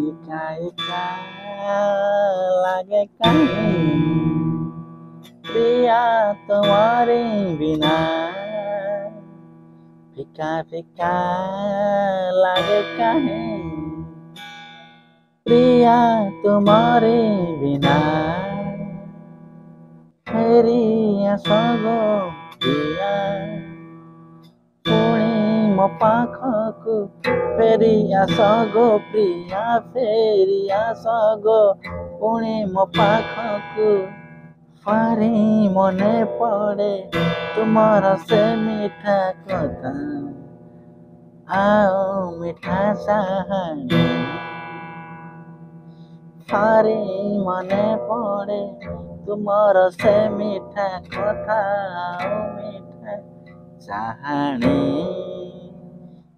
एका एका लागे कहीं प्रिया तुम्हारे बिना फीका फीका लागे कहीं प्रिया तुम्हारे बिना फेरी आसगो प्रिया पुणी मो पाखकु फेरी आसगो प्रिया फेरी आसगो पुणी मो पाखकु फारी मने पड़े तुमर से मीठा कथा आओ मीठा साहानी फारी मने पड़े तुमर से मीठा कथा आओ मीठा चाहाणी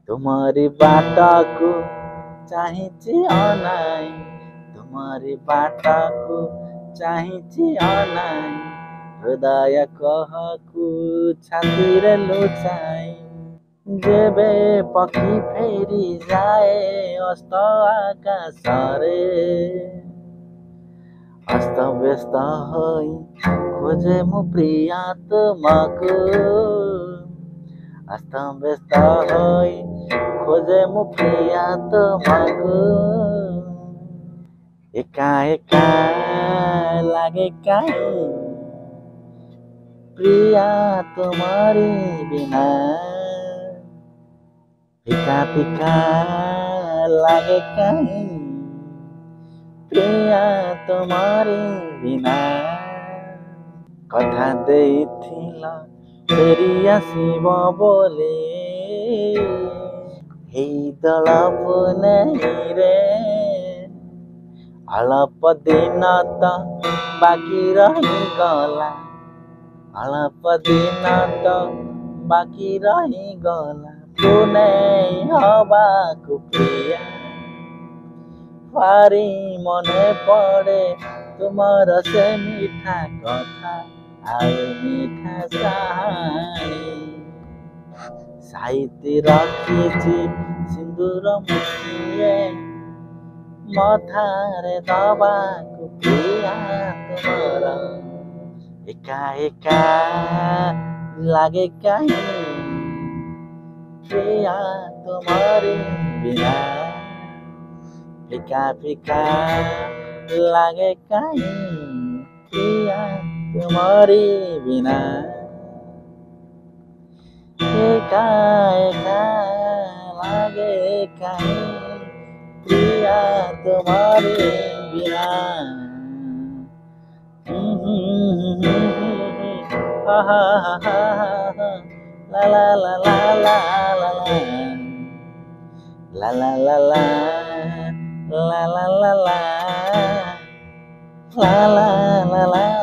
तुम्हारी बाटा को चाहिए अनाई तुम्हारी बाटा को चाहिए अनाई हृदय कहकु छाती रे लुचाई जेबे पक्षी फेरी जाए अस्त आकाश रे अस्त व्यस्त होई खोजे मु प्रिया तुमको अस्त व्यस्त होई खोजे मु प्रिया तुमको एका एका लागे कहीं प्रिया तुम्हारी बिना फीका फीका लागे कहीं प्रिया तुम्हारी बिना कथा देइथिला फेरी आसीब बोली हेई दलबु नहीं रे अल्प दिन तो बाकी रही गला अल्प दिन तो बाकी रही गला पुणे हवाकु प्रिया फारी मने पड़े तुमर से मीठा कथा आउ मीठा साहानी साहित्य रखिछि सिंदूर मुठिए मथारे दबाकु प्रिया तुमर एका एका लागे कहीं प्रिया तुम्हारी बिना फीका फीका लागे कहीं प्रिया तुम्हारी बिना एका एका लागे कहीं प्रिया तुम्हारी बिना हा हा हा हा la la la la la la la la la la la la la la la la la la la